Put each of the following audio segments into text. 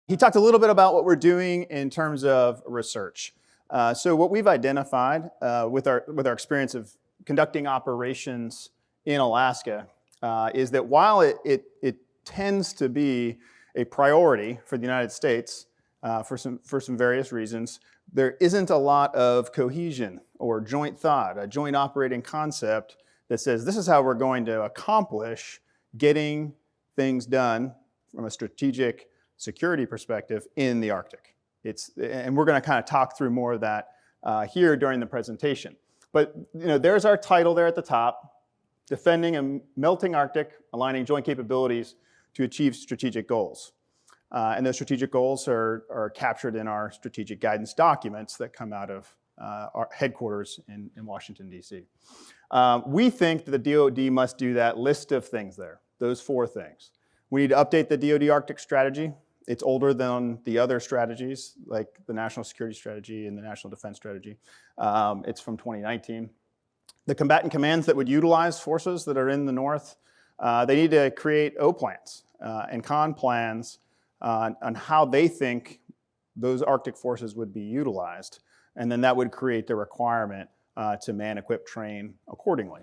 He talked a little bit about what we're doing in terms of research. So what we've identified with our experience of conducting operations in Alaska is that while it tends to be a priority for the United States for some various reasons, there isn't a lot of cohesion or joint thought, a joint operating concept that says this is how we're going to accomplish getting things done from a strategic security perspective in the Arctic. And we're going to kind of talk through more of that here during the presentation. But there's our title there at the top, Defending a Melting Arctic, Aligning Joint Capabilities to Achieve Strategic Goals. And those strategic goals are captured in our strategic guidance documents that come out of our headquarters in Washington, D.C. We think that the DoD must do that list of things there, those 4 things. We need to update the DoD Arctic strategy. It's older than the other strategies, like the National Security Strategy and the National Defense Strategy. It's from 2019. The combatant commands that would utilize forces that are in the North, they need to create O plans and con plans on how they think those Arctic forces would be utilized. And then that would create the requirement to man, equip, train accordingly.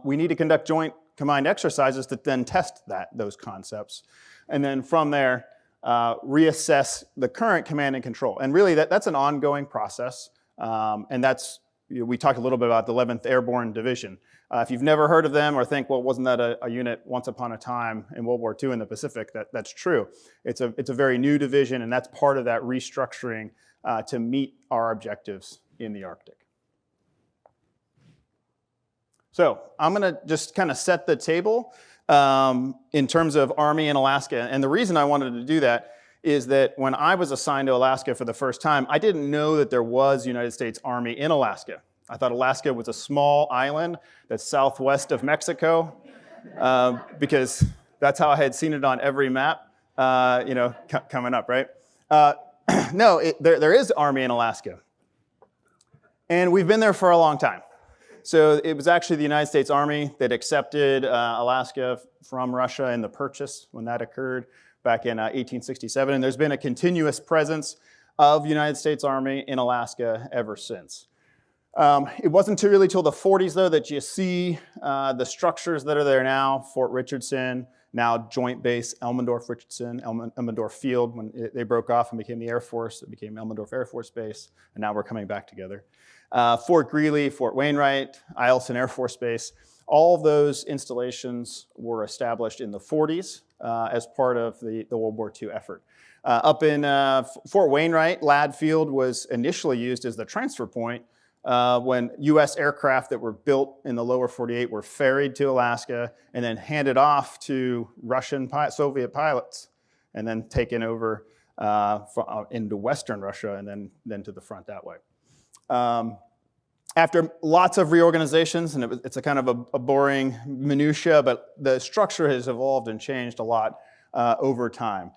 We need to conduct joint combined exercises to then test those concepts. And then from there, reassess the current command and control. And really, that's an ongoing process. And that's, we talked a little bit about the 11th Airborne Division. If you've never heard of them or think, well, wasn't that a unit once upon a time in World War II in the Pacific? That's true. It's a very new division, and that's part of that restructuring to meet our objectives in the Arctic. So I'm going to just kind of set the table in terms of Army in Alaska. And the reason I wanted to do that is that when I was assigned to Alaska for the first time, I didn't know that there was United States Army in Alaska. I thought Alaska was a small island that's southwest of Mexico because that's how I had seen it on every map, coming up, right? No, there is Army in Alaska. And we've been there for a long time. So it was actually the United States Army that accepted Alaska from Russia in the purchase when that occurred back in 1867. And there's been a continuous presence of United States Army in Alaska ever since. It wasn't really till the 40s, though, that you see the structures that are there now, Fort Richardson, now Joint Base Elmendorf-Richardson, Elmendorf Field. When they broke off and became the Air Force, it became Elmendorf Air Force Base, and now we're coming back together. Fort Greely, Fort Wainwright, Eielson Air Force Base, all of those installations were established in the 40s as part of the World War II effort. Up in Fort Wainwright, Ladd Field was initially used as the transfer point when U.S. aircraft that were built in the lower 48 were ferried to Alaska and then handed off to Soviet pilots and then taken over into Western Russia and then to the front that way. After lots of reorganizations, and it's a kind of a boring minutia, but the structure has evolved and changed a lot over time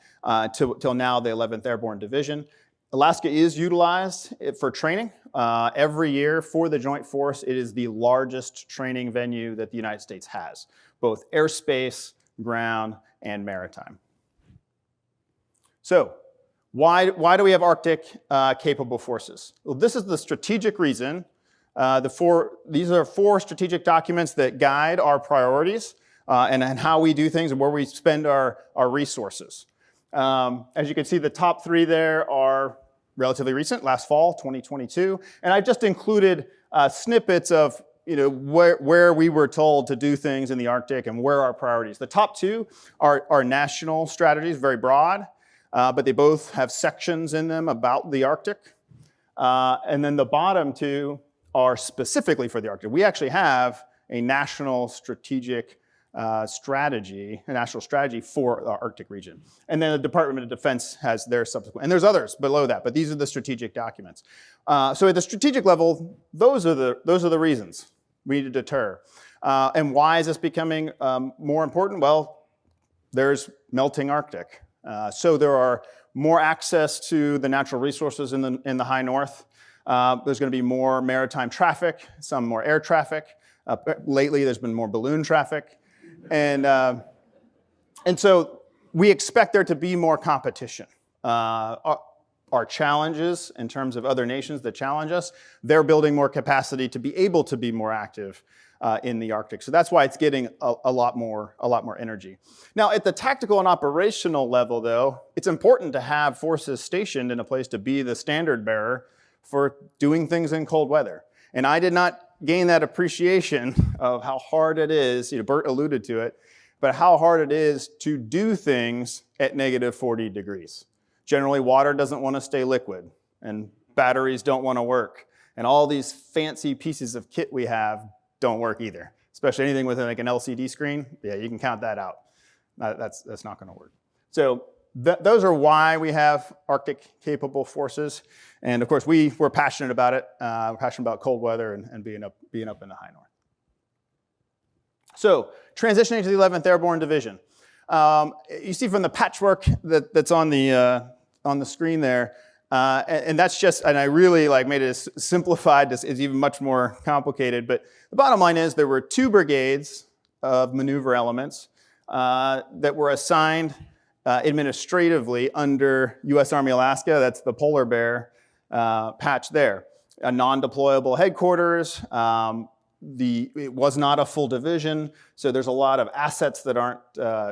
till now the 11th Airborne Division. Alaska is utilized for training. Every year for the Joint Force, it is the largest training venue that the United States has, both airspace, ground, and maritime. So why do we have Arctic capable forces? Well, this is the strategic reason. These are 4 strategic documents that guide our priorities and how we do things and where we spend our resources. As you can see, the top 3 there are relatively recent, last fall, 2022. And I've just included snippets of where we were told to do things in the Arctic and where our priorities. The top 2 are national strategies, very broad, but they both have sections in them about the Arctic. And then the bottom 2 are specifically for the Arctic. We actually have a national strategic strategy, a national strategy for the Arctic region. And then the Department of Defense has their subsequent, and there's others below that, but these are the strategic documents. So at the strategic level, those are the reasons we need to deter. And why is this becoming more important? Well, there's melting Arctic. So there are more access to the natural resources in the high north. There's going to be more maritime traffic, some more air traffic. Lately, there's been more balloon traffic. And so we expect there to be more competition. Our challenges in terms of other nations that challenge us, they're building more capacity to be able to be more active in the Arctic. So that's why it's getting a lot more energy. Now, at the tactical and operational level, though, it's important to have forces stationed in a place to be the standard bearer for doing things in cold weather. And I did not gain that appreciation of how hard it is, Bert alluded to it, but how hard it is to do things at negative 40 degrees. Generally, water doesn't want to stay liquid, and batteries don't want to work, and all these fancy pieces of kit we have don't work either, especially anything with like an LCD screen. Yeah, you can count that out. That's not going to work. So those are why we have Arctic-capable forces, and of course, we're passionate about it. We're passionate about cold weather and being up in the high north. So transitioning to the 11th Airborne Division. You see from the patchwork that's on the screen there, and that's just, and I really made it simplified. It's even much more complicated, but the bottom line is there were 2 brigades of maneuver elements that were assigned administratively under U.S. Army Alaska. That's the polar bear patch there. A non-deployable headquarters. It was not a full division, so there's a lot of assets that aren't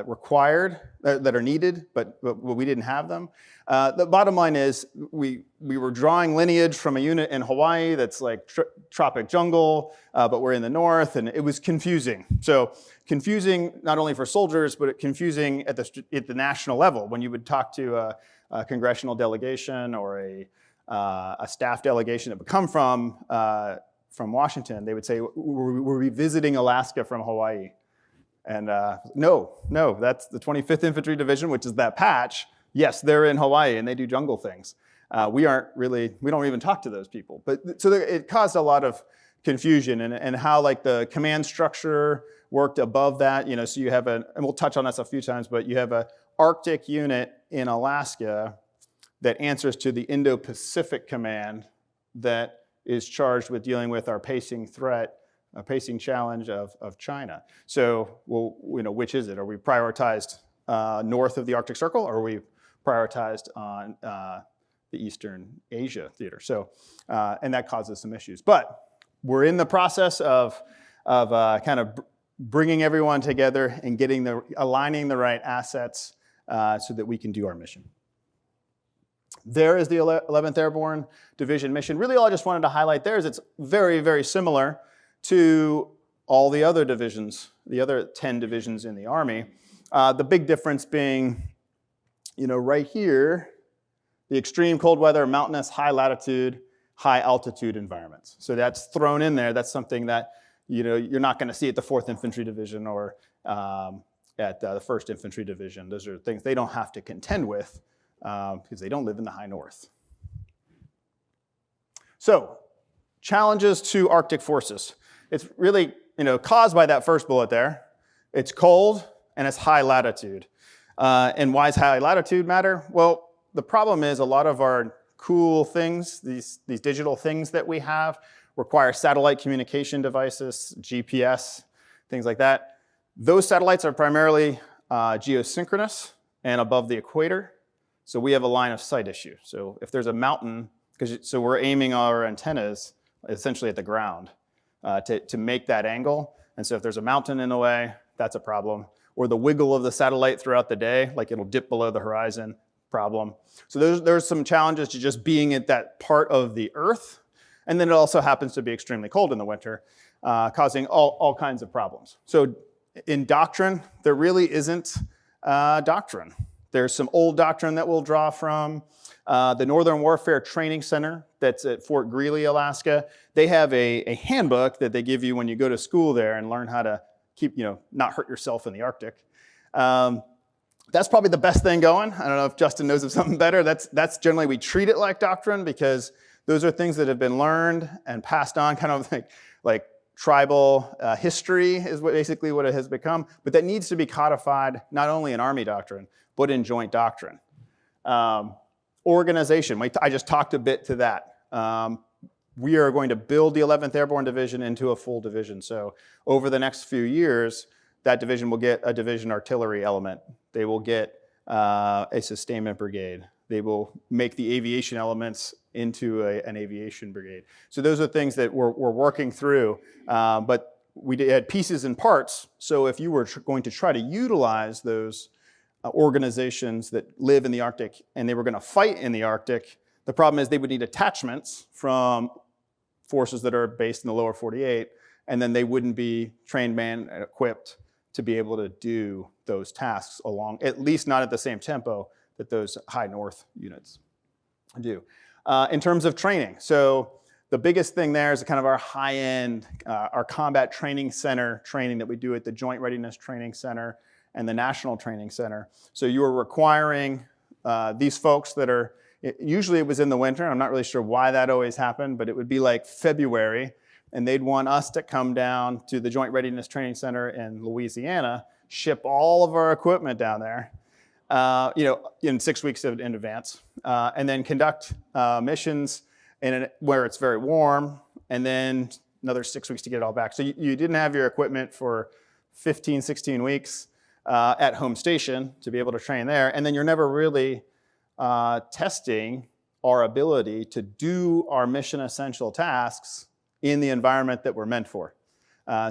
required, that are needed, but we didn't have them. The bottom line is we were drawing lineage from a unit in Hawaii that's like tropic jungle, but we're in the north, and it was confusing. So confusing not only for soldiers, but confusing at the national level. When you would talk to a congressional delegation or a staff delegation that would come from Washington, they would say, were we visiting Alaska from Hawaii? And no, that's the 25th Infantry Division, which is that patch. Yes, they're in Hawaii and they do jungle things. We don't even talk to those people. But so it caused a lot of confusion and how the command structure worked above that. So you have and we'll touch on this a few times, but you have an Arctic unit in Alaska that answers to the Indo-Pacific Command that is charged with dealing with our pacing threat, a pacing challenge of China. So, which is it? Are we prioritized north of the Arctic Circle, or are we prioritized on the Eastern Asia theater? So, and that causes some issues. But we're in the process of kind of bringing everyone together and aligning the right assets so that we can do our mission. There is the 11th Airborne Division mission. Really, all I just wanted to highlight there is it's very, very similar to all the other divisions, the other 10 divisions in the Army. The big difference being, right here, the extreme cold weather, mountainous, high latitude, high altitude environments. So that's thrown in there. That's something that, you're not going to see at the 4th Infantry Division or at the 1st Infantry Division. Those are things they don't have to contend with. Because they don't live in the high north. So, challenges to Arctic forces. It's really, caused by that first bullet there. It's cold and it's high latitude. And why does high latitude matter? Well, the problem is a lot of our cool things, these digital things that we have, require satellite communication devices, GPS, things like that. Those satellites are primarily geosynchronous and above the equator. So we have a line of sight issue. So if there's a mountain, so we're aiming our antennas essentially at the ground to make that angle. And so if there's a mountain in the way, that's a problem. Or the wiggle of the satellite throughout the day, like it'll dip below the horizon, problem. So there's some challenges to just being at that part of the Earth. And then it also happens to be extremely cold in the winter, causing all kinds of problems. So in doctrine, there really isn't doctrine. There's some old doctrine that we'll draw from. The Northern Warfare Training Center that's at Fort Greely, Alaska. They have a handbook that they give you when you go to school there and learn how to keep, not hurt yourself in the Arctic. That's probably the best thing going. I don't know if Justin knows of something better. That's generally, we treat it like doctrine because those are things that have been learned and passed on, kind of like tribal history is basically what it has become. But that needs to be codified not only in Army doctrine, but in joint doctrine. Organization, I just talked a bit to that. We are going to build the 11th Airborne Division into a full division. So over the next few years, that division will get a division artillery element. They will get a sustainment brigade. They will make the aviation elements into an aviation brigade. So those are things that we're working through, but we had pieces and parts. So if you were going to try to utilize those organizations that live in the Arctic and they were going to fight in the Arctic, the problem is they would need attachments from forces that are based in the lower 48, and then they wouldn't be trained, manned, and equipped to be able to do those tasks along, at least not at the same tempo that those high north units do. In terms of training, so the biggest thing there is kind of our high-end, our combat training center training that we do at the Joint Readiness Training Center and the National Training Center. So you are requiring these folks that are, usually it was in the winter, I'm not really sure why that always happened, but it would be like February, and they'd want us to come down to the Joint Readiness Training Center in Louisiana, ship all of our equipment down there, in 6 weeks in advance, and then conduct missions where it's very warm, and then another 6 weeks to get it all back. So you didn't have your equipment for 15, 16 weeks at home station to be able to train there, and then you're never really testing our ability to do our mission essential tasks in the environment that we're meant for.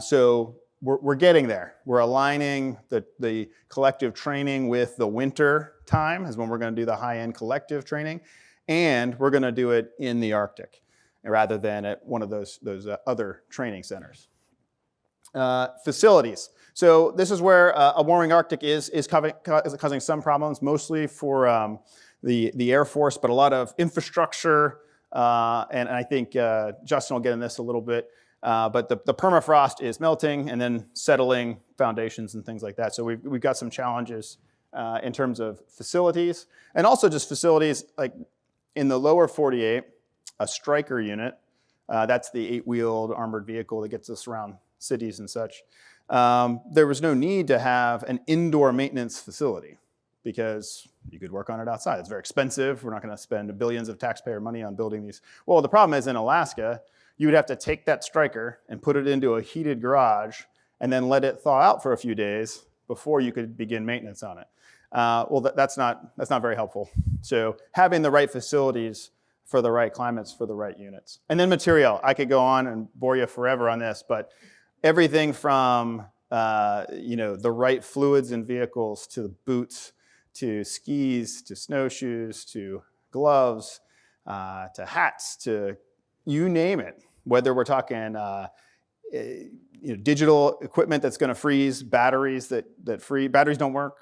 So we're getting there. We're aligning the collective training with the winter time is when we're going to do the high-end collective training, and we're going to do it in the Arctic rather than at one of those other training centers. Facilities. So this is where a warming Arctic is causing some problems, mostly for the Air Force, but a lot of infrastructure, and I think Justin will get in this a little bit, but the permafrost is melting and then settling foundations and things like that. So we've got some challenges in terms of facilities, and also just facilities like in the lower 48, a Stryker unit, that's the 8-wheeled armored vehicle that gets us around cities and such. There was no need to have an indoor maintenance facility because you could work on it outside. It's very expensive. We're not going to spend billions of taxpayer money on building these. Well, the problem is in Alaska, you would have to take that Stryker and put it into a heated garage and then let it thaw out for a few days before you could begin maintenance on it. Well, that's not very helpful. So having the right facilities for the right climates for the right units. And then material. I could go on and bore you forever on this, but everything from the right fluids in vehicles to the boots, to skis, to snowshoes, to gloves, to hats, to you name it. Whether we're talking digital equipment that's going to freeze, batteries that freeze. Batteries don't work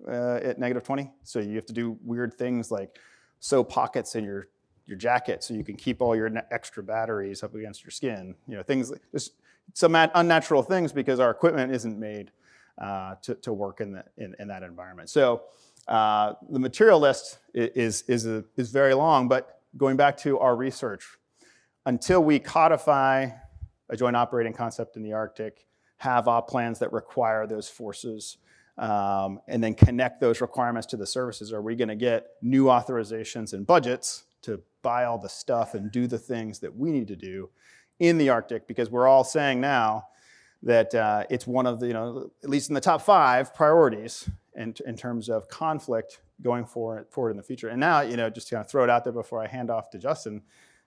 at -20, so you have to do weird things like sew pockets in your jacket so you can keep all your extra batteries up against your skin. Things like just some unnatural things because our equipment isn't made to work in that environment. So the material list is very long, but going back to our research, until we codify a joint operating concept in the Arctic, have op plans that require those forces, and then connect those requirements to the services, are we going to get new authorizations and budgets to buy all the stuff and do the things that we need to do in the Arctic? Because we're all saying now that it's one of the, at least in the top 5 priorities in terms of conflict going forward in the future. And now, just to kind of throw it out there before I hand off to Justin,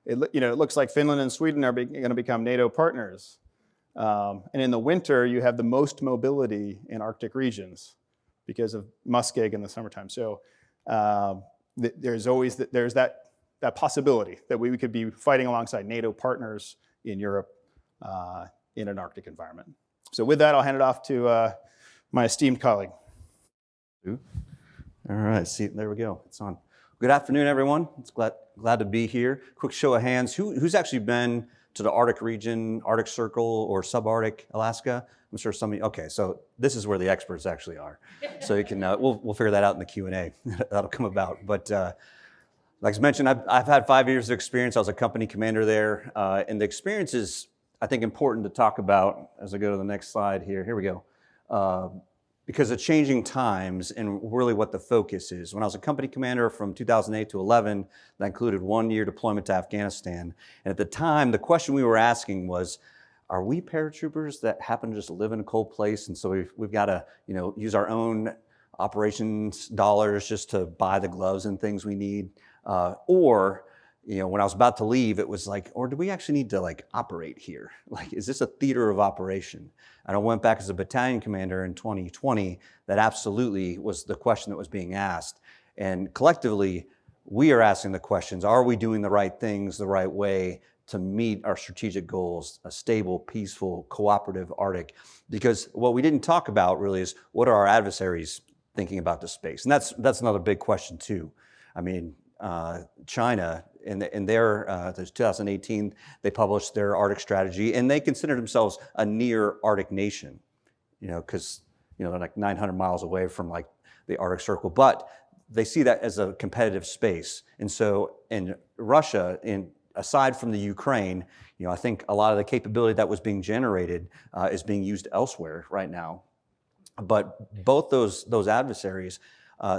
it looks like Finland and Sweden are going to become NATO partners. And in the winter, you have the most mobility in Arctic regions because of muskeg in the summertime. So there's always that possibility that we could be fighting alongside NATO partners in Europe in an Arctic environment. So with that, I'll hand it off to my esteemed colleague. All right, see, there we go. It's on. Good afternoon, everyone. It's glad to be here. Quick show of hands. Who's actually been to the Arctic region, Arctic Circle, or subarctic Alaska? I'm sure some of you. Okay, so this is where the experts actually are. So you can we'll figure that out in the Q&A. That'll come about. But like I mentioned, I've had 5 years of experience. I was a company commander there, and the experience is, I think, important to talk about as I go to the next slide here. Here we go. Because of changing times and really what the focus is. When I was a company commander from 2008 to 11, that included 1 year deployment to Afghanistan. And at the time, the question we were asking was, are we paratroopers that happen to just live in a cold place? And so we've got to use our own operations dollars just to buy the gloves and things we need, or when I was about to leave, it was like, or do we actually need to like operate here? Like, is this a theater of operation? And I went back as a battalion commander in 2020. That absolutely was the question that was being asked. And collectively, we are asking the questions, are we doing the right things the right way to meet our strategic goals, a stable, peaceful, cooperative Arctic? Because what we didn't talk about really is, what are our adversaries thinking about this space? And that's another big question too. I mean, China, in their 2018, they published their Arctic strategy, and they consider themselves a near Arctic nation, because they're like 900 miles away from like the Arctic Circle, but they see that as a competitive space. And so in Russia, aside from the Ukraine, I think a lot of the capability that was being generated is being used elsewhere right now. But both those adversaries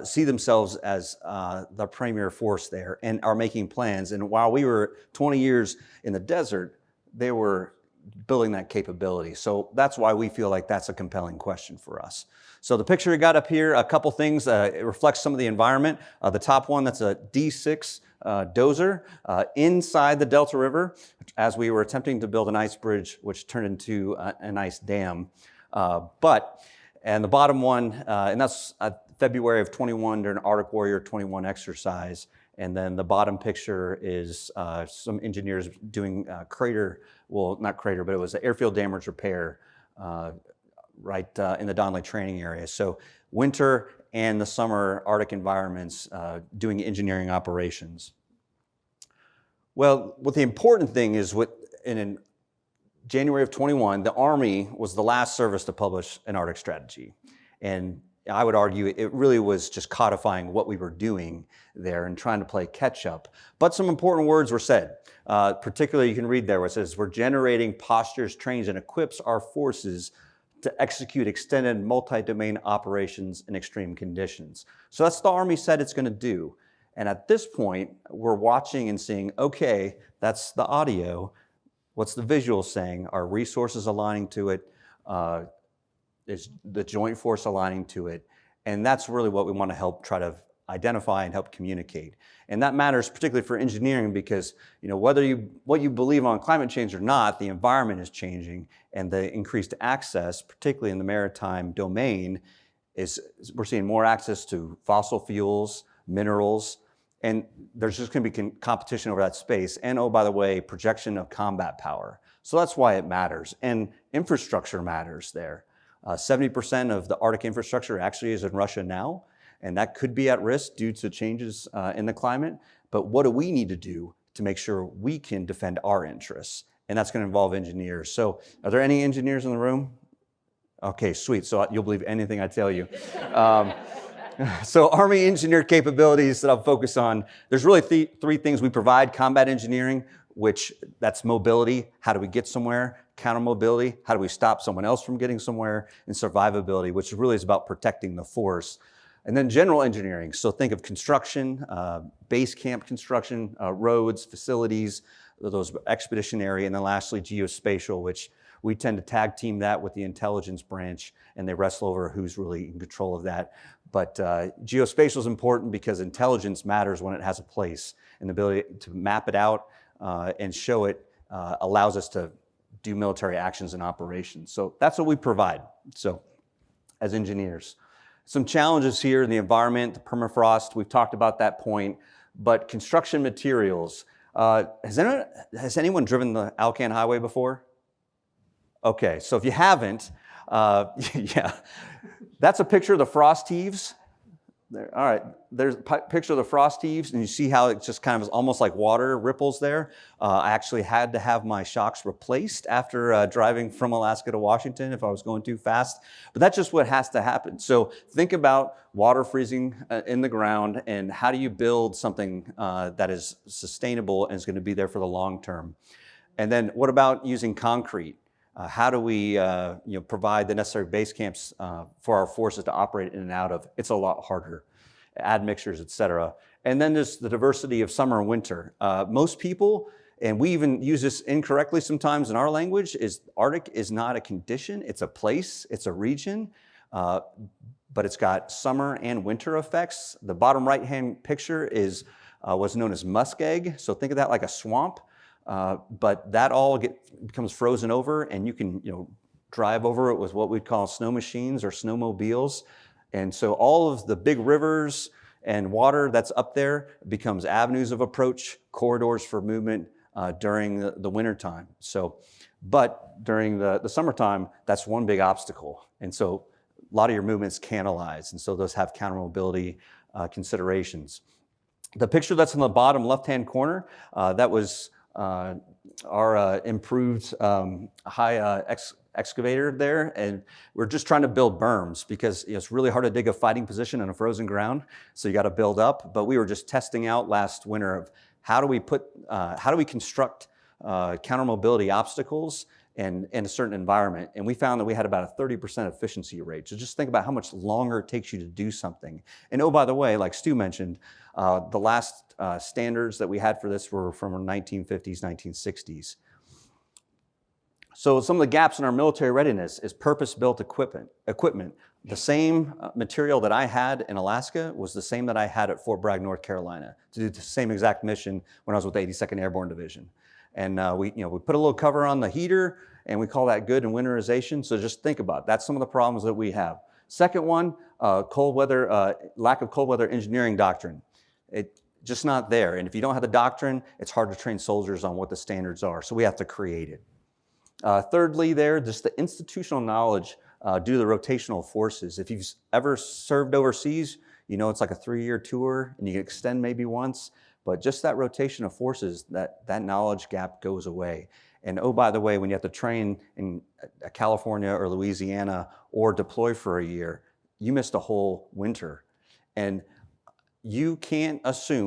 see themselves as the premier force there and are making plans. And while we were 20 years in the desert, they were building that capability. So that's why we feel like that's a compelling question for us. So the picture you got up here, a couple things, it reflects some of the environment. The top one, that's a D6 dozer inside the Delta River as we were attempting to build an ice bridge, which turned into an ice dam. And the bottom one, and that's February of 21 during Arctic Warrior 21 exercise. And then the bottom picture is some engineers doing not crater, but it was an airfield damage repair right in the Donley training area. So winter and the summer Arctic environments doing engineering operations. Well, what the important thing is, in January of 21, the Army was the last service to publish an Arctic strategy. And I would argue it really was just codifying what we were doing there and trying to play catch up. But some important words were said. Particularly, you can read there where it says, we're generating postures, trains, and equips our forces to execute extended multi-domain operations in extreme conditions. So that's the Army said it's going to do. And at this point, we're watching and seeing, okay, that's the audio. What's the visual saying? Are resources aligning to it? Is the joint force aligning to it? And that's really what we want to help try to identify and help communicate. And that matters particularly for engineering because, what you believe on climate change or not, the environment is changing, and the increased access, particularly in the maritime domain, we're seeing more access to fossil fuels, minerals, and there's just going to be competition over that space. And oh, by the way, projection of combat power. So that's why it matters. And infrastructure matters there. 70% of the Arctic infrastructure actually is in Russia now, and that could be at risk due to changes in the climate. But what do we need to do to make sure we can defend our interests? And that's going to involve engineers. So are there any engineers in the room? Okay, sweet. So you'll believe anything I tell you. So Army engineer capabilities that I'll focus on. There's really three things we provide: combat engineering, which that's mobility. How do we get somewhere? Counter mobility. How do we stop someone else from getting somewhere? And survivability, which really is about protecting the force. And then general engineering. So think of construction, base camp construction, roads, facilities, those expeditionary, and then lastly, geospatial, which we tend to tag team that with the intelligence branch, and they wrestle over who's really in control of that. But geospatial is important because intelligence matters when it has a place, and the ability to map it out and show it allows us to do military actions and operations. So that's what we provide, so as engineers. Some challenges here in the environment, the permafrost, we've talked about that point, but construction materials. Has anyone driven the Alcan Highway before? Okay, so if you haven't, yeah, that's a picture of the frost heaves. There, all right, there's a picture of the frost heaves, and you see how it just kind of is almost like water ripples there. I actually had to have my shocks replaced after driving from Alaska to Washington if I was going too fast. But that's just what has to happen. So think about water freezing in the ground, and how do you build something that is sustainable and is going to be there for the long term? And then what about using concrete? How do we provide the necessary base camps for our forces to operate in and out of? It's a lot harder. Admixtures, et cetera. And then there's the diversity of summer and winter. Most people, and we even use this incorrectly sometimes in our language, is Arctic is not a condition, it's a place, it's a region. but it's got summer and winter effects. The bottom right-hand picture is what's known as muskeg. So think of that like a swamp, but that all becomes frozen over, and you can drive over it with what we'd call snow machines or snowmobiles. And so all of the big rivers and water that's up there becomes avenues of approach, corridors for movement during the winter time. But during the summertime, that's one big obstacle. And so a lot of your movements canalize, and so those have counter mobility considerations. The picture that's in the bottom left-hand corner, that was our improved high excavator there, and we're just trying to build berms because it's really hard to dig a fighting position in a frozen ground, so you got to build up. But we were just testing out last winter of how do we construct counter mobility obstacles in a certain environment, and we found that we had about a 30% efficiency rate. So just think about how much longer it takes you to do something. And oh, by the way, like Stu mentioned, the last standards that we had for this were from the 1950s, 1960s. So some of the gaps in our military readiness is purpose-built equipment. The same material that I had in Alaska was the same that I had at Fort Bragg, North Carolina, to do the same exact mission when I was with the 82nd Airborne Division. And we put a little cover on the heater, and we call that good and winterization. So just think about it. That's some of the problems that we have. Second one, cold weather, lack of cold weather engineering doctrine. It just not there. And if you don't have the doctrine, it's hard to train soldiers on what the standards are. So we have to create it. Thirdly, just the institutional knowledge due to the rotational forces. If you've ever served overseas, it's like a 3-year tour, and you can extend maybe once. But just that rotation of forces, that knowledge gap goes away. And oh, by the way, when you have to train in California or Louisiana or deploy for a year, you missed a whole winter. And you can't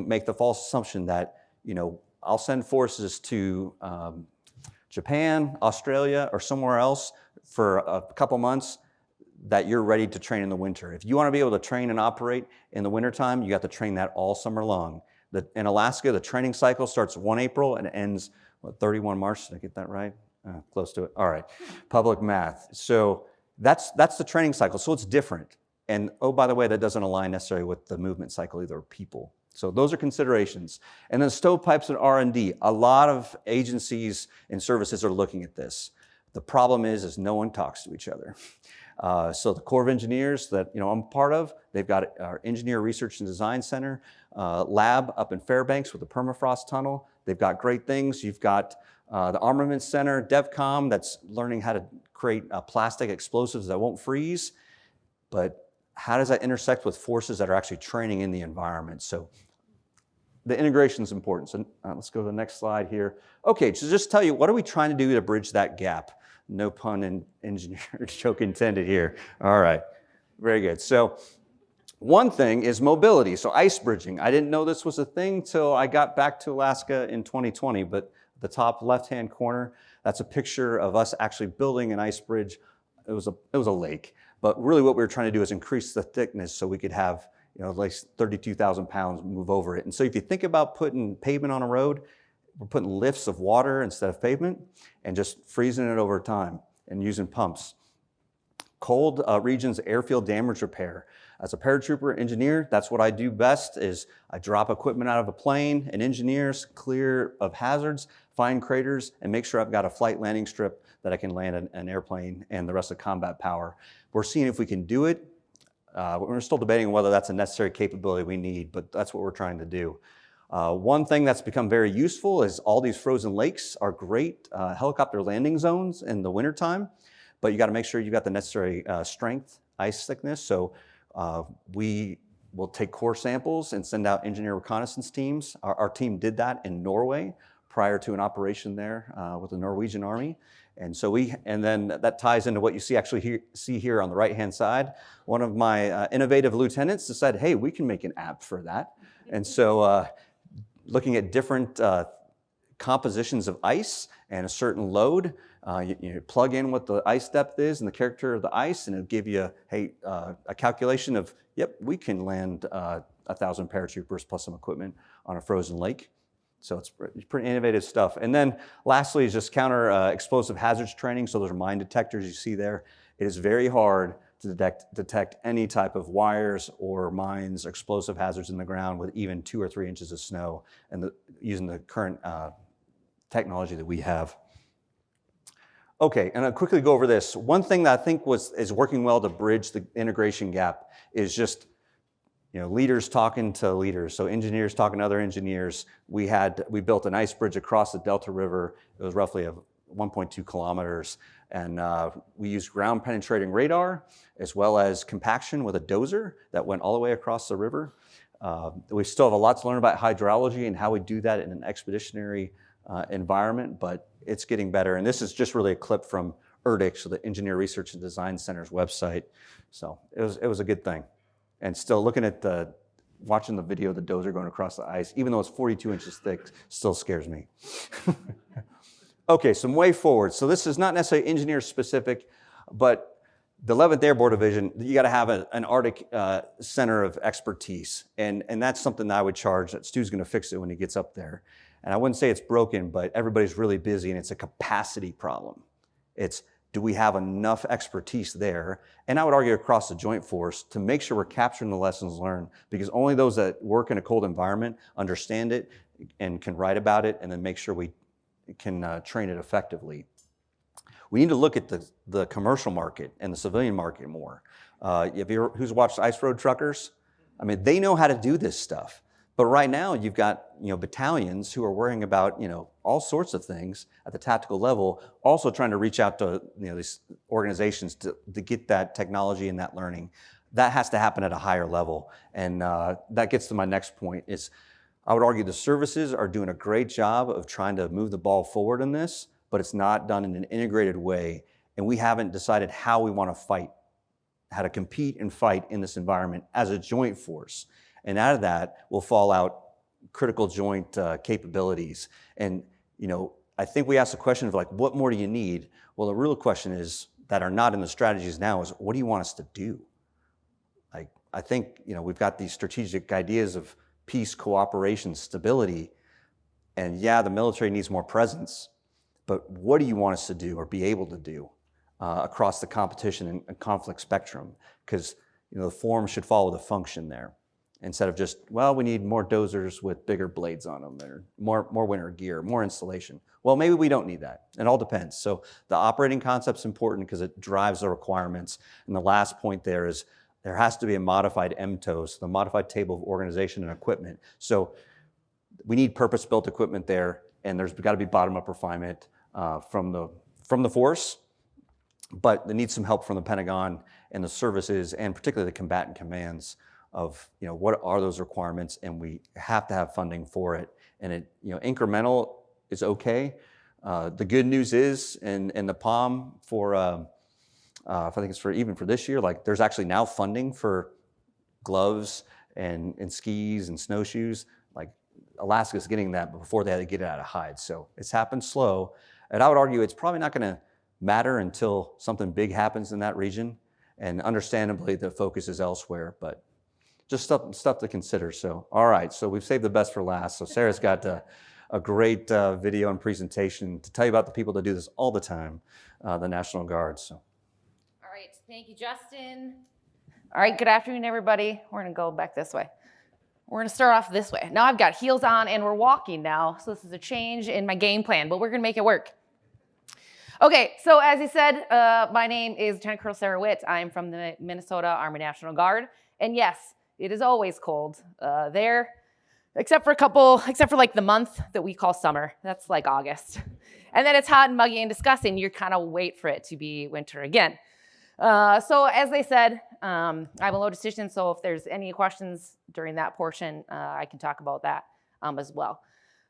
make the false assumption that, I'll send forces to Japan, Australia, or somewhere else for a couple months, that you're ready to train in the winter. If you want to be able to train and operate in the wintertime, you got to train that all summer long. In Alaska, the training cycle starts 1 April and ends, 31 March? Did I get that right? Close to it. All right, public math. So that's the training cycle, so it's different. And oh, by the way, that doesn't align necessarily with the movement cycle either, people. So those are considerations. And then stovepipes and R&D. A lot of agencies and services are looking at this. The problem is no one talks to each other. So the Corps of Engineers that I'm part of, they've got our Engineer Research and Design Center lab up in Fairbanks with the permafrost tunnel. They've got great things. You've got the Armament Center, DevCom, that's learning how to create plastic explosives that won't freeze. But how does that intersect with forces that are actually training in the environment? So the integration is important. So let's go to the next slide here. Okay, so just tell you, what are we trying to do to bridge that gap? No pun and engineer joke intended here. All right, very good. So one thing is mobility, so ice bridging. I didn't know this was a thing till I got back to Alaska in 2020, but the top left-hand corner, that's a picture of us actually building an ice bridge. It was a lake, but really what we were trying to do is increase the thickness so we could have like 32,000 pounds move over it. And so if you think about putting pavement on a road, we're putting lifts of water instead of pavement and just freezing it over time and using pumps. Cold regions airfield damage repair. As a paratrooper engineer, that's what I do best is I drop equipment out of a plane and engineers clear of hazards, find craters, and make sure I've got a flight landing strip that I can land an airplane and the rest of combat power. We're seeing if we can do it. We're still debating whether that's a necessary capability we need, but that's what we're trying to do. One thing that's become very useful is all these frozen lakes are great helicopter landing zones in the wintertime, but you got to make sure you've got the necessary strength, ice thickness. So we will take core samples and send out engineer reconnaissance teams. Our team did that in Norway prior to an operation there with the Norwegian Army. And then that ties into what you see here on the right-hand side. One of my innovative lieutenants decided, hey, we can make an app for that. And so looking at different compositions of ice and a certain load, you plug in what the ice depth is and the character of the ice, and it'll give you a calculation of, yep, we can land 1,000 paratroopers plus some equipment on a frozen lake. So it's pretty innovative stuff. And then lastly is just counter explosive hazards training. So those are mine detectors you see there. It is very hard to detect any type of wires or mines, explosive hazards in the ground with even 2 or 3 inches of snow, and using the current technology that we have. Okay, and I'll quickly go over this. One thing that I think is working well to bridge the integration gap is just leaders talking to leaders. So engineers talking to other engineers. We built an ice bridge across the Delta River. It was roughly 1.2 kilometers. And we used ground penetrating radar as well as compaction with a dozer that went all the way across the river. We still have a lot to learn about hydrology and how we do that in an expeditionary environment, but it's getting better. And this is just really a clip from ERDIC, so the Engineer Research and Design Center's website. So it was a good thing. And still watching the video of the dozer going across the ice, even though it's 42 inches thick, still scares me. Okay, some way forward. So this is not necessarily engineer specific, but the 11th Airborne Division, you got to have an Arctic center of expertise. And that's something that I would charge that Stu's going to fix it when he gets up there. And I wouldn't say it's broken, but everybody's really busy and it's a capacity problem. It's, do we have enough expertise there? And I would argue across the Joint Force to make sure we're capturing the lessons learned, because only those that work in a cold environment understand it and can write about it, and then make sure we can train it effectively. We need to look at the commercial market and the civilian market more. Who's watched Ice Road Truckers? I mean, they know how to do this stuff. But right now, you've got battalions who are worrying about all sorts of things at the tactical level, also trying to reach out to these organizations to get that technology and that learning. That has to happen at a higher level, and that gets to my next point. Is I would argue the services are doing a great job of trying to move the ball forward in this, but it's not done in an integrated way, and we haven't decided how we want to fight, how to compete and fight in this environment as a joint force. And out of that will fall out critical joint capabilities. And I think we asked the question of what more do you need? Well, the real question is that are not in the strategies now is, what do you want us to do? I think we've got these strategic ideas of peace, cooperation, stability, and yeah, the military needs more presence. But what do you want us to do or be able to do across the competition and conflict spectrum? Because the form should follow the function there. Instead of just, well, we need more dozers with bigger blades on them, or more winter gear, more installation. Well, maybe we don't need that. It all depends. So the operating concept's important because it drives the requirements. And the last point there is there has to be a modified MTOS, the Modified Table of Organization and Equipment. So we need purpose-built equipment there, and there's got to be bottom-up refinement from the force, but they need some help from the Pentagon and the services, and particularly the combatant commands of what are those requirements, and we have to have funding for it. And it incremental is okay. The good news is in the POM for I think it's even for this year, there's actually now funding for gloves and skis and snowshoes. Alaska's getting that, but before they had to get it out of hides. So it's happened slow, and I would argue it's probably not going to matter until something big happens in that region. And understandably, the focus is elsewhere, but just stuff to consider. So, all right, so we've saved the best for last. So Sarah's got a great video and presentation to tell you about the people that do this all the time, the National Guard. So. All right, thank you, Justin. All right, good afternoon, everybody. We're gonna go back this way. We're gonna start off this way. Now I've got heels on and we're walking now, so this is a change in my game plan, but we're gonna make it work. Okay, so as he said, my name is Lieutenant Colonel Sarah Witt. I'm from the Minnesota Army National Guard, and yes, it is always cold there, except for the month that we call summer. That's like August. And then it's hot and muggy and disgusting. You kind of wait for it to be winter again. So as they said, I have a low decision, so if there's any questions during that portion, I can talk about that as well.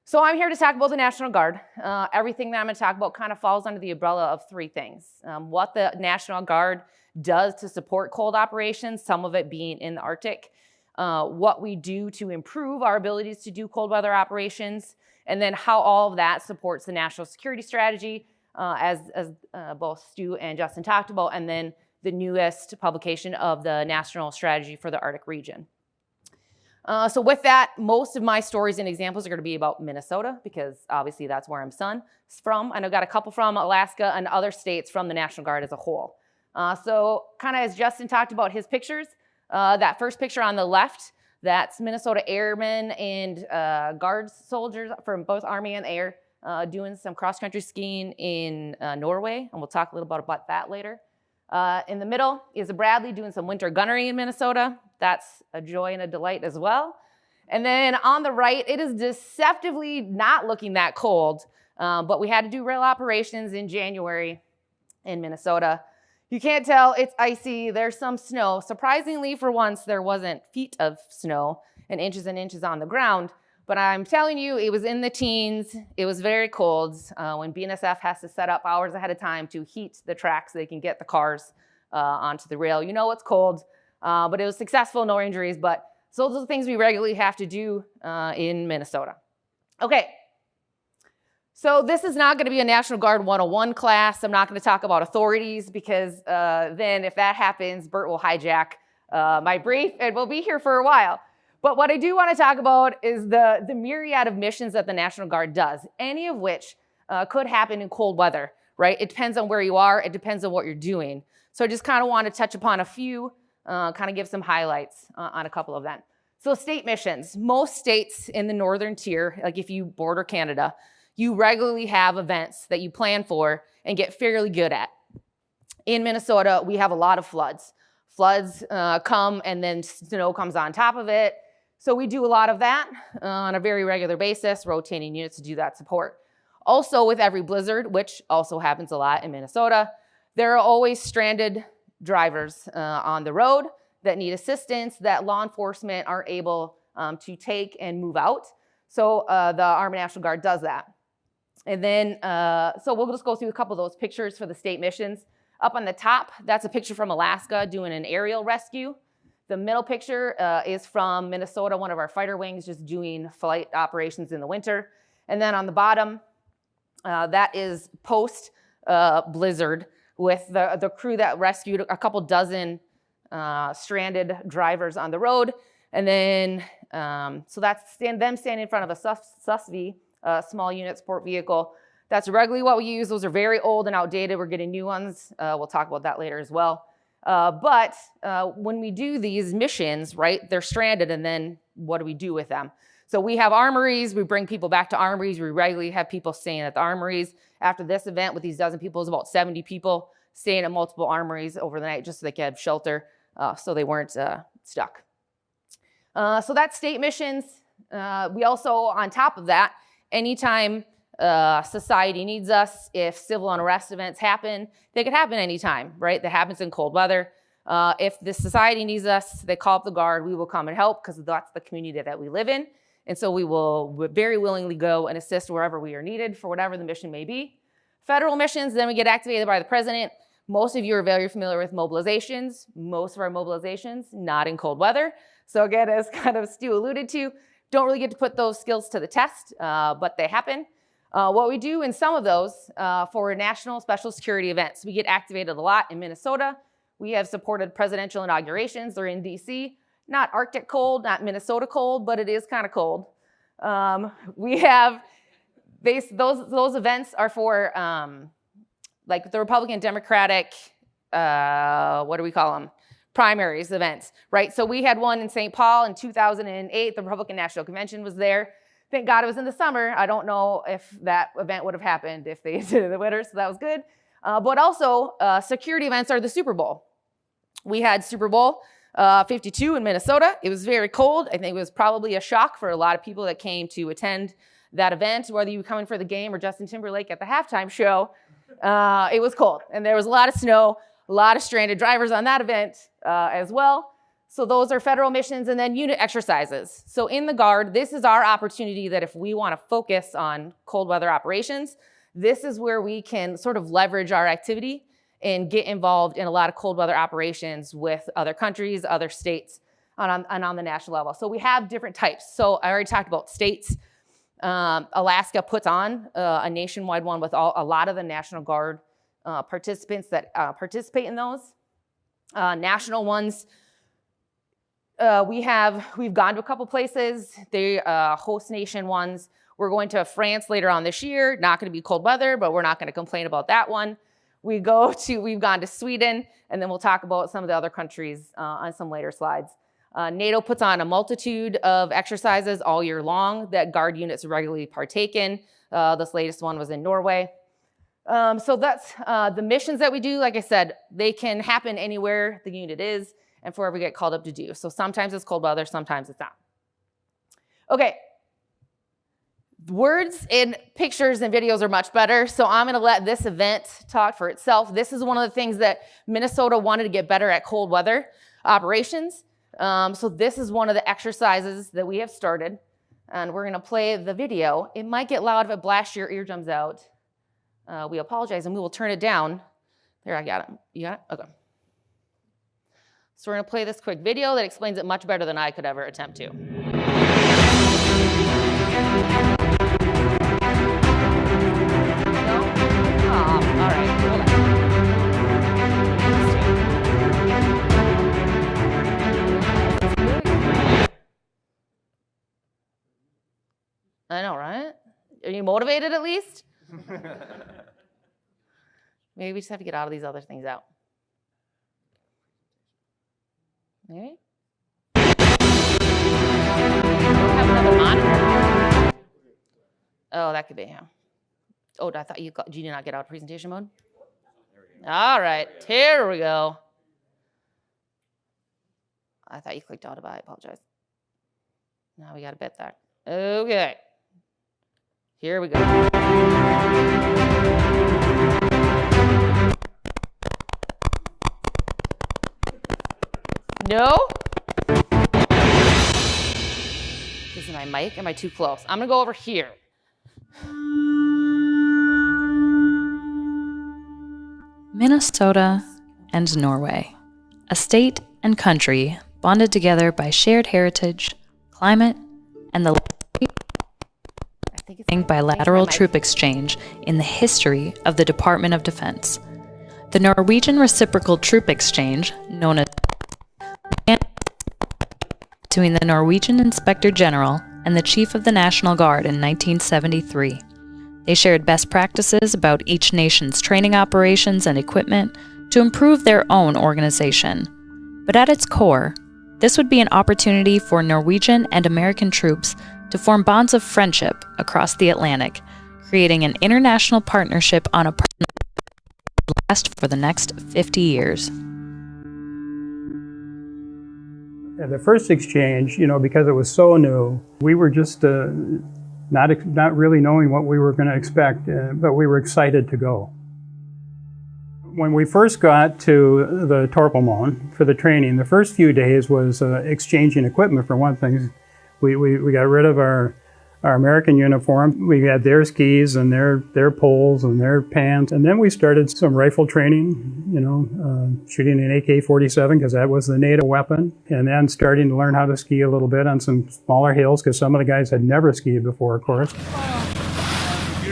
So I'm here to talk about the National Guard. Everything that I'm going to talk about kind of falls under the umbrella of three things. What the National Guard does to support cold operations, some of it being in the Arctic, what we do to improve our abilities to do cold weather operations, and then how all of that supports the national security strategy, as both Stu and Justin talked about, and then the newest publication of the National Strategy for the Arctic Region. So with that, most of my stories and examples are going to be about Minnesota, because obviously that's where I'm from. And I've got a couple from Alaska and other states from the National Guard as a whole. So kind of as Justin talked about his pictures, that first picture on the left, that's Minnesota Airmen and Guards soldiers from both Army and Air doing some cross-country skiing in Norway, and we'll talk a little bit about that later. In the middle is a Bradley doing some winter gunnery in Minnesota. That's a joy and a delight as well. And then on the right, it is deceptively not looking that cold, but we had to do real operations in January in Minnesota. You can't tell, it's icy, there's some snow. Surprisingly, for once, there wasn't feet of snow and inches on the ground, but I'm telling you, it was in the teens, it was very cold. When BNSF has to set up hours ahead of time to heat the track so they can get the cars onto the rail. You know it's cold, but it was successful, no injuries, but so those are the things we regularly have to do in Minnesota. Okay. So this is not going to be a National Guard 101 class. I'm not going to talk about authorities because then if that happens, Bert will hijack my brief and we'll be here for a while. But what I do want to talk about is the myriad of missions that the National Guard does, any of which could happen in cold weather, right? It depends on where you are. It depends on what you're doing. So I just kind of want to touch upon a few, kind of give some highlights on a couple of them. So state missions. Most states in the northern tier, like if you border Canada, you regularly have events that you plan for and get fairly good at. In Minnesota, we have a lot of floods. Floods come and then snow comes on top of it. So we do a lot of that on a very regular basis, rotating units to do that support. Also with every blizzard, which also happens a lot in Minnesota, there are always stranded drivers on the road that need assistance that law enforcement are able to take and move out. So the Army National Guard does that. And then, so we'll just go through a couple of those pictures for the state missions. Up on the top, that's a picture from Alaska doing an aerial rescue. The middle picture is from Minnesota, one of our fighter wings just doing flight operations in the winter. And then on the bottom, that is post blizzard with the crew that rescued a couple dozen stranded drivers on the road. And then, so that's them standing in front of a SUSV, small unit support vehicle. That's regularly what we use. Those are very old and outdated. We're getting new ones. We'll talk about that later as well. But when we do these missions, right, they're stranded, and then what do we do with them? So we have armories. We bring people back to armories. We regularly have people staying at the armories. After this event with these dozen people, it was about 70 people staying at multiple armories over the night just so they could have shelter, so they weren't stuck. So that's state missions. We also, on top of that, anytime society needs us, if civil unrest events happen, they could happen anytime, right? That happens in cold weather. If the society needs us, they call up the Guard, we will come and help because that's the community that we live in. And so we will very willingly go and assist wherever we are needed for whatever the mission may be. Federal missions, then we get activated by the president. Most of you are very familiar with mobilizations. Most of our mobilizations, not in cold weather. So again, as kind of Stu alluded to, don't really get to put those skills to the test, but they happen. What we do in some of those for national special security events, we get activated a lot in Minnesota. We have supported presidential inaugurations. They're in DC. Not Arctic cold, not Minnesota cold, but it is kind of cold. We have those events are for like the Republican Democratic, what do we call them? Primaries events, right? So we had one in St. Paul in 2008. The Republican National Convention was there. Thank God it was in the summer. I don't know if that event would have happened if they did it in the winter, so that was good. But also, security events are the Super Bowl. We had Super Bowl 52 in Minnesota. It was very cold. I think it was probably a shock for a lot of people that came to attend that event, whether you were coming for the game or Justin Timberlake at the halftime show. It was cold, and there was a lot of snow, a lot of stranded drivers on that event as well. So those are federal missions, and then unit exercises. So in the Guard, this is our opportunity that if we want to focus on cold weather operations, this is where we can sort of leverage our activity and get involved in a lot of cold weather operations with other countries, other states, and on the national level. So we have different types. So I already talked about states. Alaska puts on a nationwide one with a lot of the National Guard participants that participate in those. National ones, we've gone to a couple places. They host nation ones. We're going to France later on this year. Not going to be cold weather, but we're not going to complain about that one. we've gone to Sweden, and then we'll talk about some of the other countries on some later slides. NATO puts on a multitude of exercises all year long that Guard units regularly partake in. This latest one was in Norway. So that's the missions that we do. Like I said, they can happen anywhere the unit is and for wherever we get called up to do. So sometimes it's cold weather, sometimes it's not. Okay. Words and pictures and videos are much better, so I'm gonna let this event talk for itself. This is one of the things that Minnesota wanted to get better at cold weather operations. So this is one of the exercises that we have started, and we're gonna play the video. It might get loud if it blasts your eardrums out. We apologize, and we will turn it down. There, I got it. You got it? Okay. So we're gonna play this quick video that explains it much better than I could ever attempt to. All right, hold on. I know, right? Are you motivated at least? Maybe we just have to get all of these other things out. Maybe? We don't have another monitor. Oh, that could be, yeah. Oh, I thought you did not get out of presentation mode? All right, here we go. I thought you clicked out of it. I apologize. Now we got to bet that. Okay. Here we go. No? This is my mic. Am I too close? I'm going to go over here. Minnesota and Norway, a state and country bonded together by shared heritage, climate, and the bilateral troop exchange in the history of the Department of Defense. The Norwegian Reciprocal Troop Exchange, known as between the Norwegian Inspector General and the Chief of the National Guard in 1973. They shared best practices about each nation's training operations and equipment to improve their own organization. But at its core, this would be an opportunity for Norwegian and American troops to form bonds of friendship across the Atlantic, creating an international partnership on a partnership that would last for the next 50 years. The first exchange, because it was so new, we were just not really knowing what we were going to expect, but we were excited to go. When we first got to the Torpelmoen for the training, the first few days was exchanging equipment for one thing. We got rid of our American uniform. We had their skis and their poles and their pants. And then we started some rifle training, shooting an AK-47 because that was the NATO weapon. And then starting to learn how to ski a little bit on some smaller hills because some of the guys had never skied before, of course.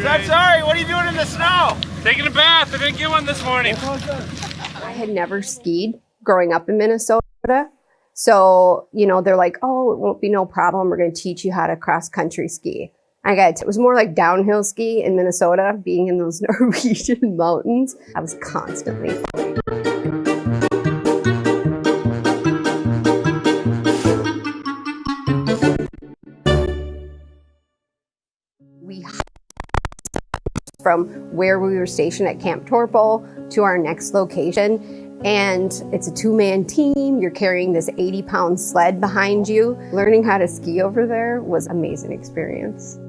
I'm sorry, what are you doing in the snow? Taking a bath. I didn't get one this morning. I had never skied growing up in Minnesota. So, they're like, oh, it won't be no problem. We're going to teach you how to cross-country ski. It was more like downhill ski in Minnesota, being in those Norwegian mountains. I was constantly falling. We from where we were stationed at Camp Torpel to our next location. And it's a two-man team. You're carrying this 80-pound sled behind you. Learning how to ski over there was an amazing experience.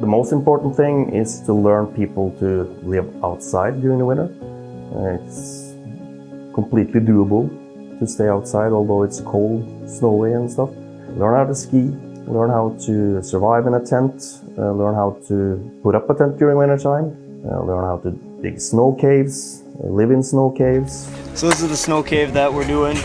The most important thing is to learn people to live outside during the winter. It's completely doable to stay outside, although it's cold, snowy and stuff. Learn how to ski, learn how to survive in a tent, learn how to put up a tent during wintertime, learn how to dig snow caves, live in snow caves. So this is the snow cave that we're doing.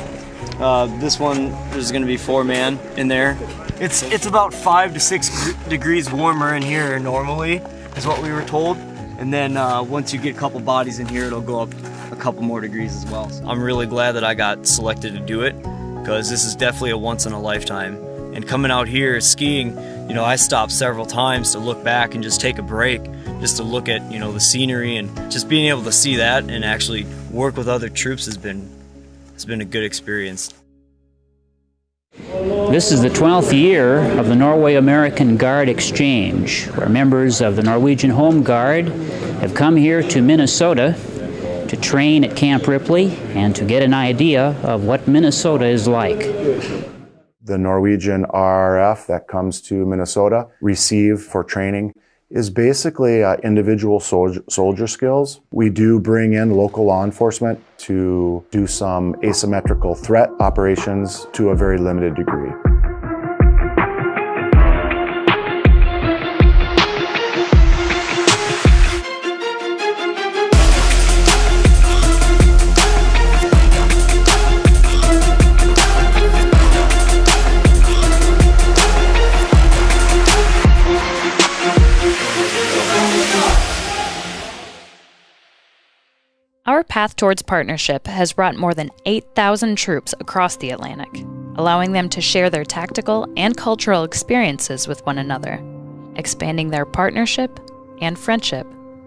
This one, there's going to be 4-man in there. It's about 5 to 6 degrees warmer in here normally, is what we were told. And then once you get a couple bodies in here, it'll go up a couple more degrees as well. I'm really glad that I got selected to do it, because this is definitely a once in a lifetime. And coming out here skiing, I stopped several times to look back and just take a break, just to look at, the scenery, and just being able to see that and actually work with other troops has been a good experience. This is the 12th year of the Norway American Guard Exchange, where members of the Norwegian Home Guard have come here to Minnesota to train at Camp Ripley and to get an idea of what Minnesota is like. The Norwegian RRF that comes to Minnesota, receive for training, is basically individual soldier skills. We do bring in local law enforcement to do some asymmetrical threat operations to a very limited degree. Our path towards partnership has brought more than 8,000 troops across the Atlantic, allowing them to share their tactical and cultural experiences with one another, expanding their partnership and friendship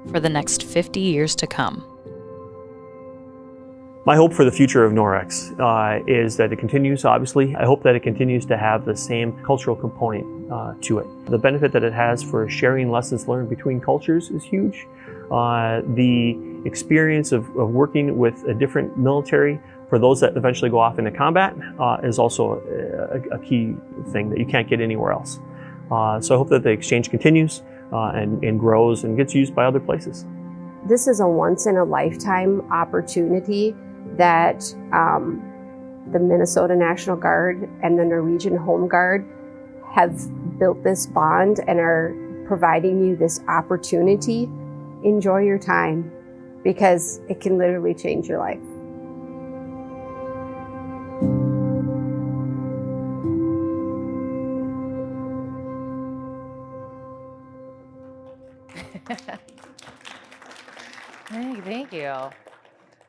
for the next 50 years to come. My hope for the future of NOREX is that it continues, obviously. I hope that it continues to have the same cultural component to it. The benefit that it has for sharing lessons learned between cultures is huge. The experience of working with a different military for those that eventually go off into combat is also a key thing that you can't get anywhere else. So I hope that the exchange continues and grows and gets used by other places. This is a once-in-a-lifetime opportunity that the Minnesota National Guard and the Norwegian Home Guard have built this bond and are providing you this opportunity. Enjoy your time, because it can literally change your life. Thank you.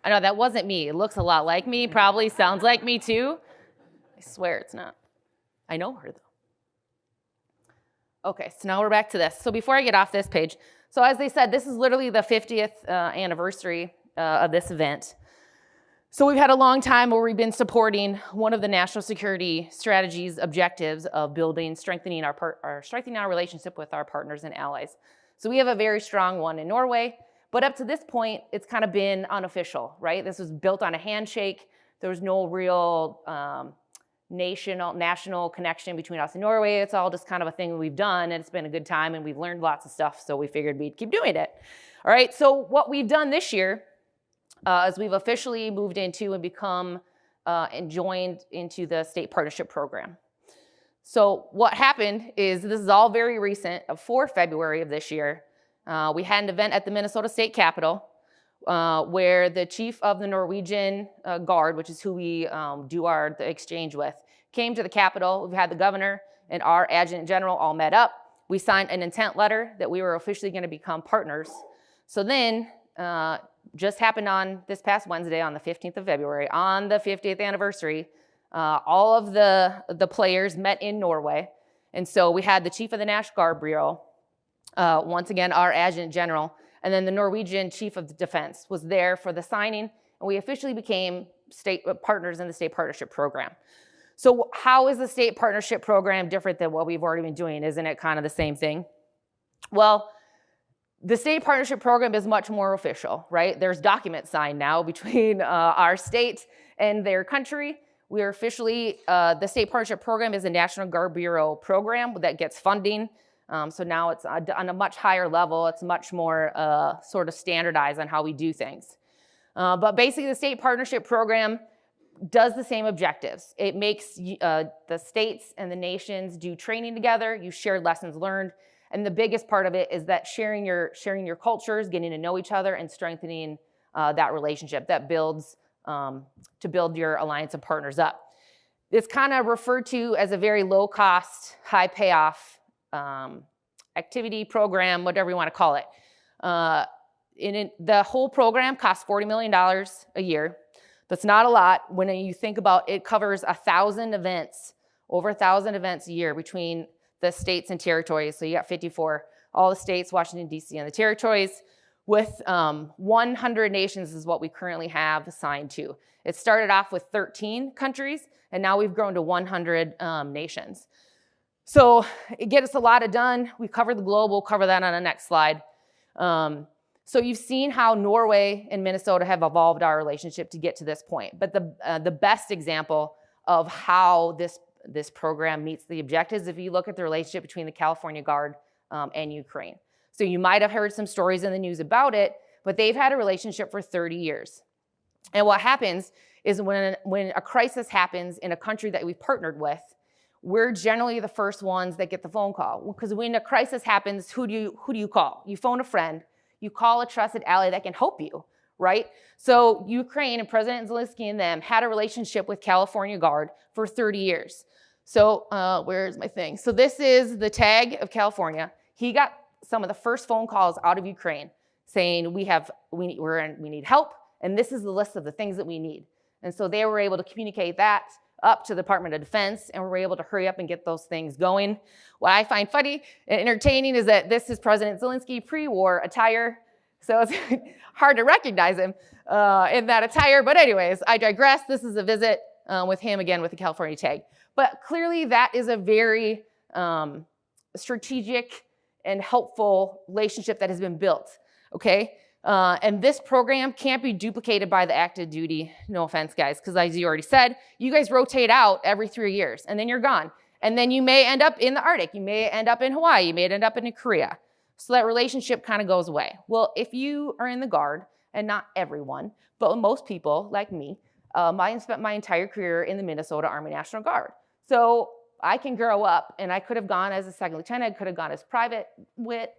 I know that wasn't me. It looks a lot like me, probably sounds like me too. I swear it's not. I know her though. Okay, so now we're back to this. So before I get off this page, so as they said, this is literally the 50th anniversary of this event. So we've had a long time where we've been supporting one of the national security strategies objectives of strengthening our relationship with our partners and allies. So we have a very strong one in Norway, but up to this point, it's kind of been unofficial, right? This was built on a handshake. There was no real national connection between us and Norway. It's all just kind of a thing we've done, and it's been a good time, and we've learned lots of stuff, so we figured we'd keep doing it. All right, so what we've done this year is we've officially moved into and become and joined into the state partnership program. So what happened is, this is all very recent, 4 February of this year, we had an event at the Minnesota State Capitol where the chief of the Norwegian Guard, which is who we do the exchange with, came to the Capitol. We've had the governor and our adjutant general all met up. We signed an intent letter that we were officially going to become partners. So then, just happened on this past Wednesday, on the 15th of February, on the 50th anniversary, all of the players met in Norway. And so we had the chief of the National Guard Bureau, once again, our adjutant general, and then the Norwegian chief of the defense was there for the signing, and we officially became state partners in the state partnership program. So how is the state partnership program different than what we've already been doing? Isn't it kind of the same thing? Well, the state partnership program is much more official, right? There's documents signed now between our state and their country. We are officially, the state partnership program is a National Guard Bureau program that gets funding. So now it's on a much higher level. It's much more sort of standardized on how we do things. But basically, the state partnership program does the same objectives. It makes the states and the nations do training together. You share lessons learned. And the biggest part of it is that sharing your cultures, getting to know each other, and strengthening that relationship that builds to build your alliance of partners up. It's kind of referred to as a very low-cost, high-payoff activity program, whatever you want to call it. The whole program costs $40 million a year. That's not a lot when you think about it. Covers 1,000 events, over 1,000 events a year between the states and territories. So you got 54, all the states, Washington, D.C., and the territories, with 100 nations is what we currently have assigned to. It started off with 13 countries, and now we've grown to 100 nations. So it gets us a lot done. We covered the globe. We'll cover that on the next slide. So you've seen how Norway and Minnesota have evolved our relationship to get to this point. But the best example of how this program meets the objectives, if you look at the relationship between the California Guard and Ukraine. So you might have heard some stories in the news about it, but they've had a relationship for 30 years. And what happens is when a crisis happens in a country that we've partnered with, we're generally the first ones that get the phone call. Because when a crisis happens, who do you call? You phone a friend, you call a trusted ally that can help you, right? So Ukraine and President Zelensky and them had a relationship with California Guard for 30 years. So where's my thing? So this is the tag of California. He got some of the first phone calls out of Ukraine saying we need help, and this is the list of the things that we need. And so they were able to communicate that up to the Department of Defense, and we were able to hurry up and get those things going. What I find funny and entertaining is that this is President Zelensky pre-war attire, so it's hard to recognize him in that attire. But anyways, I digress. This is a visit with him again with the California tag. But clearly that is a very strategic and helpful relationship that has been built, okay? And this program can't be duplicated by the active duty, no offense guys, because as you already said, you guys rotate out every 3 years and then you're gone. And then you may end up in the Arctic, you may end up in Hawaii, you may end up in Korea. So that relationship kind of goes away. Well, if you are in the Guard, and not everyone, but most people like me, I spent my entire career in the Minnesota Army National Guard. So I can grow up, and I could have gone as a second lieutenant, could have gone as private wit,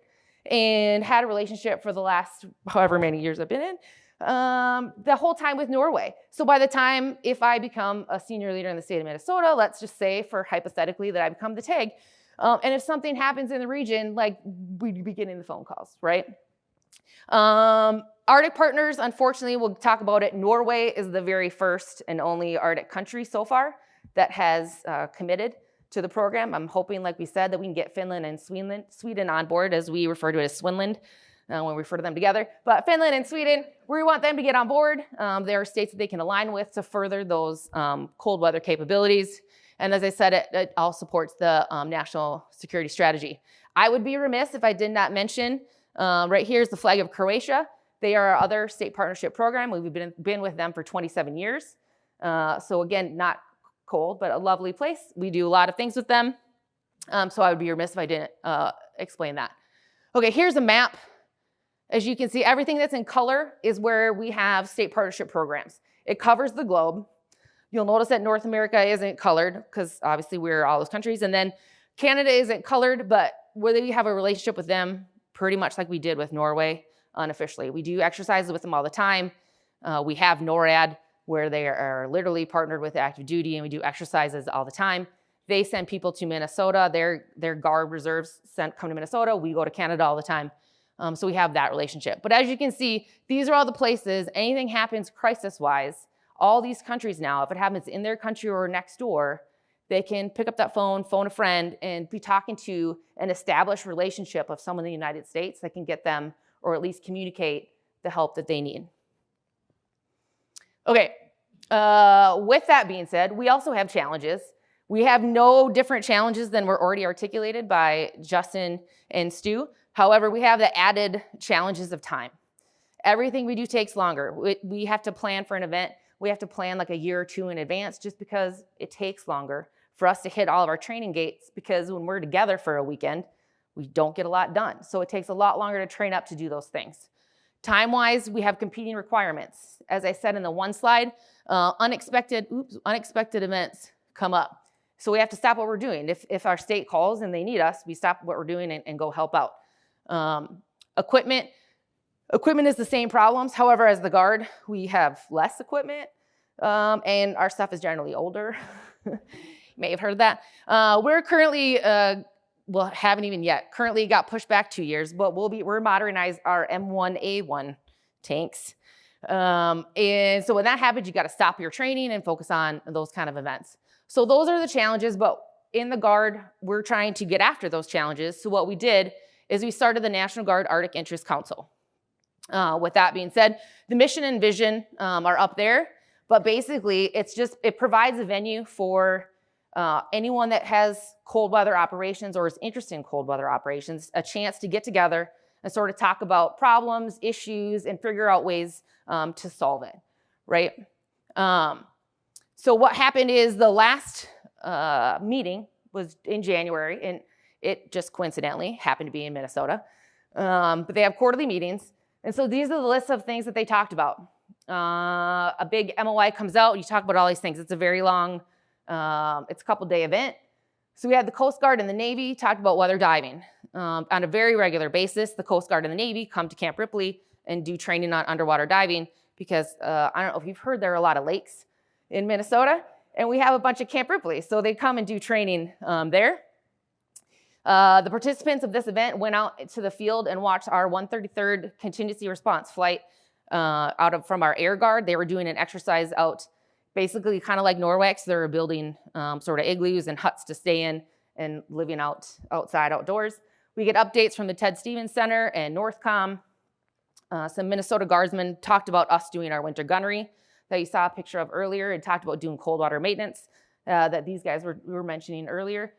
and had a relationship for the last however many years I've been in, the whole time with Norway. So by the time, if I become a senior leader in the state of Minnesota, let's just say for hypothetically that I become the TAG, and if something happens in the region, like we'd be getting the phone calls, right? Arctic partners, unfortunately, we'll talk about it. Norway is the very first and only Arctic country so far that has committed to the program. I'm hoping, like we said, that we can get Finland and Sweden on board, as we refer to it as Swinland when we refer to them together. But Finland and Sweden, we want them to get on board. There are states that they can align with to further those cold weather capabilities. And as I said, it all supports the national security strategy. I would be remiss if I did not mention, right here is the flag of Croatia. They are our other state partnership program. We've been with them for 27 years. So again, not cold, but a lovely place. We do a lot of things with them. So I would be remiss if I didn't explain that. Okay, here's a map. As you can see, everything that's in color is where we have state partnership programs. It covers the globe. You'll notice that North America isn't colored because obviously we're all those countries. And then Canada isn't colored, but whether we have a relationship with them pretty much like we did with Norway unofficially. We do exercises with them all the time. We have NORAD, where they are literally partnered with active duty, and we do exercises all the time. They send people to Minnesota. Their Guard reserves come to Minnesota. We go to Canada all the time. So we have that relationship. But as you can see, these are all the places, anything happens crisis-wise, all these countries now, if it happens in their country or next door, they can pick up that phone a friend, and be talking to an established relationship of someone in the United States that can get them, or at least communicate the help that they need. Okay, with that being said, we also have challenges. We have no different challenges than were already articulated by Justin and Stu. However, we have the added challenges of time. Everything we do takes longer. We have to plan for an event. We have to plan like a year or two in advance just because it takes longer for us to hit all of our training gates, because when we're together for a weekend, we don't get a lot done. So it takes a lot longer to train up to do those things. Time-wise, we have competing requirements. As I said in the one slide, unexpected events come up. So we have to stop what we're doing. If our state calls and they need us, we stop what we're doing and go help out. Equipment is the same problems. However, as the Guard, we have less equipment, and our stuff is generally older. You may have heard of that. We're currently, haven't even yet. Currently got pushed back 2 years, but we're modernized our M1A1 tanks. And so when that happens, you got to stop your training and focus on those kind of events. So those are the challenges, but in the Guard, we're trying to get after those challenges. So what we did is we started the National Guard Arctic Interest Council. With that being said, the mission and vision are up there, but basically it provides a venue for anyone that has cold weather operations or is interested in cold weather operations, a chance to get together and sort of talk about problems, issues, and figure out ways to solve it, right? So what happened is the last meeting was in January, and it just coincidentally happened to be in Minnesota. But they have quarterly meetings. And so these are the lists of things that they talked about. A big MOI comes out, you talk about all these things. It's a very long, it's a couple-day event. So we had the Coast Guard and the Navy talked about weather diving. On a very regular basis, the Coast Guard and the Navy come to Camp Ripley and do training on underwater diving because I don't know if you've heard, there are a lot of lakes in Minnesota, and we have a bunch of Camp Ripley. So they come and do training there. The participants of this event went out to the field and watched our 133rd Contingency Response flight from our Air Guard. They were doing an exercise out, basically kind of like Norwex. They were building sort of igloos and huts to stay in and living outside outdoors. We get updates from the Ted Stevens Center and Northcom. Some Minnesota Guardsmen talked about us doing our winter gunnery that you saw a picture of earlier, and talked about doing cold water maintenance that these guys were mentioning earlier.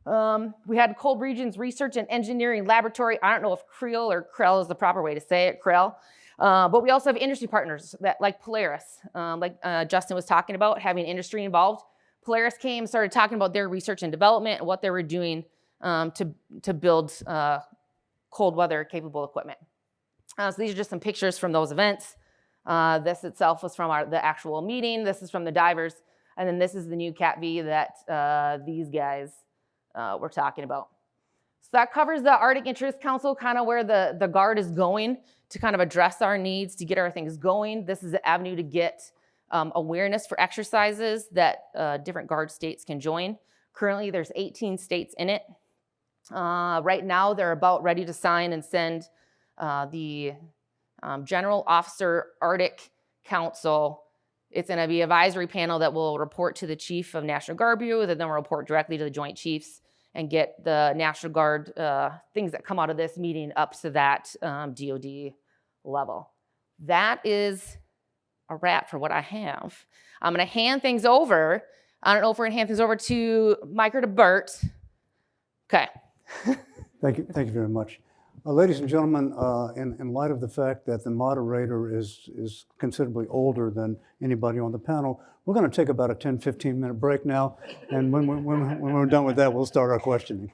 We had Cold Regions Research and Engineering Laboratory. I don't know if Creel or Krell is the proper way to say it, Krell. But we also have industry partners that, like Polaris, like Justin was talking about, having industry involved. Polaris came, started talking about their research and development and what they were doing to build cold weather capable equipment. So these are just some pictures from those events. This itself was from the actual meeting. This is from the divers. And then this is the new Cat V that these guys we're talking about. So that covers the Arctic Interest Council, kind of where the Guard is going to kind of address our needs, to get our things going. This is an avenue to get awareness for exercises that different Guard states can join. Currently, there's 18 states in it. Right now, they're about ready to sign and send the General Officer Arctic Council. It's going to be an advisory panel that will report to the Chief of National Guard Bureau, that then will report directly to the Joint Chiefs and get the National Guard things that come out of this meeting up to that DOD level. That is a wrap for what I have. I'm going to hand things over. I don't know if we're going to hand things over to Mike or to Bert. Okay. Thank you very much. Ladies and gentlemen, in light of the fact that the moderator is considerably older than anybody on the panel, we're going to take about a 10-15 minute break now, and when we're done with that, we'll start our questioning.